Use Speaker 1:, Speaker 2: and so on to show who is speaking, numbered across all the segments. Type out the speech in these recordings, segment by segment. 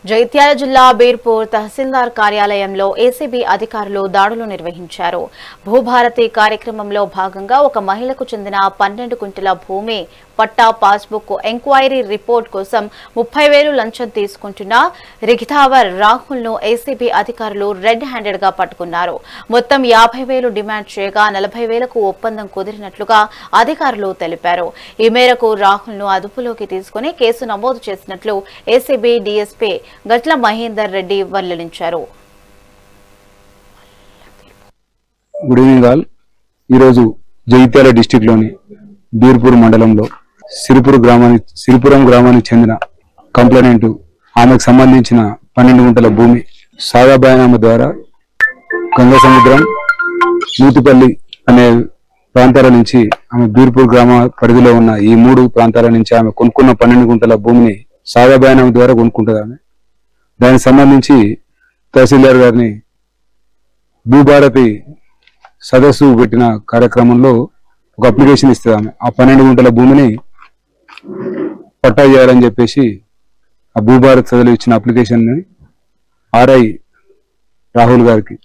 Speaker 1: జైత్యాల జిల్లా బీర్పూర్ తహసీల్దార్ కార్యాలయంలో ఏసీబీ అధికారులు దాడులు నిర్వహించారు. భూభారతి కార్యక్రమంలో భాగంగా ఒక మహిళకు చెందిన 12 గుంటల భూమి పట్టా పాస్బుక్ ఎంక్వైరీ రిపోర్ట్ కోసం 30,000 లంచం తీసుకుంటున్న రిఘితావర్ రాహుల్ ను ఏసీబీ అధికారులు రెడ్ హ్యాండెడ్ గా పట్టుకున్నారు. మొత్తం 50,000 డిమాండ్ చేయగా 40,000కు ఒప్పందం కుదిరినట్లుగా అధికారులు తెలిపారు. ఈ మేరకు రాహుల్ ను అదుపులోకి తీసుకుని కేసు నమోదు చేసినట్లు ఏసీబీ డీఎస్పీ గట్ల మహేందర్ రెడ్డి వెల్లడించారు.
Speaker 2: Good evening all. ఈరోజు జగిత్యాల డిస్టిక్ లోని బీర్పూర్ మండలంలో సిరిపురం గ్రామానికి చెందిన కంప్లైంట్ ఆమెకు సంబంధించిన 12 గుంటల భూమి సాదా బయానామా ద్వారా గంగా సముద్రం నూతిపల్లి అనే ప్రాంతాల నుంచి ఆమె బీర్పూర్ గ్రామ పరిధిలో ఉన్న ఈ 3 ప్రాంతాల నుంచి ఆమె కొనుక్కున్న 12 గుంటల భూమిని సాదా బయానామా ద్వారా కొనుక్కుంటుంది. ఆమె దానికి సంబంధించి తహసీల్దార్ గారిని భూభారతి సదస్సు పెట్టిన కార్యక్రమంలో ఒక అప్లికేషన్ ఇస్తుంది. ఆమె ఆ 12 గుంటల భూమిని పట్టా చేయాలని చెప్పేసి ఆ భూభారత్ సదస్సులో ఇచ్చిన అప్లికేషన్ ని ఆర్ఐ రాహుల్ గారికి,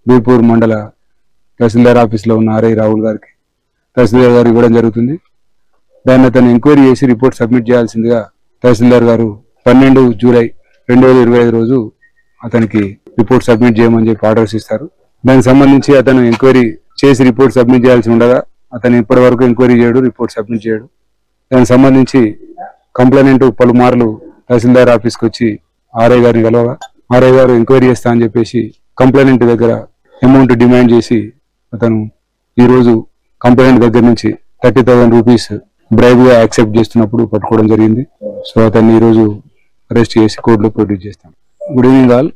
Speaker 2: బీర్పూర్ మండల తహసీల్దార్ ఆఫీస్లో ఉన్న ఆర్ఐ రాహుల్ గారికి తహసీల్దార్ గారు ఇవ్వడం జరుగుతుంది. దాన్ని అతను ఎంక్వైరీ చేసి రిపోర్ట్ సబ్మిట్ చేయాల్సిందిగా తహసీల్దార్ గారు 12 జూలై 2025 రోజు అతనికి రిపోర్ట్ సబ్మిట్ చేయమని చెప్పి ఆర్డర్స్ ఇస్తారు. దానికి సంబంధించి అతను ఎంక్వైరీ చేసి రిపోర్ట్ సబ్మిట్ చేయాల్సి ఉండగా అతను ఇప్పటి వరకు ఎంక్వైరీ చేయడు, రిపోర్ట్ సబ్మిట్ చేయడు. దానికి సంబంధించి కంప్లైంట్ పలుమార్లు తహసీల్దార్ ఆఫీస్కి వచ్చి ఆర్ఐ గారిని కలవగా ఆర్ఐ గారు ఎంక్వైరీ చేస్తా అని చెప్పేసి కంప్లైంట్ దగ్గర అమౌంట్ డిమాండ్ చేసి అతను ఈరోజు కంప్లైంట్ దగ్గర నుంచి 30,000 రూపీస్ బ్రైబ్ గా యాక్సెప్ట్ చేస్తున్నప్పుడు పట్టుకోవడం జరిగింది. సో అతన్ని ఈరోజు అరెస్ట్ చేసి కోర్టులో ప్రొడ్యూస్ చేస్తాం. Good evening all.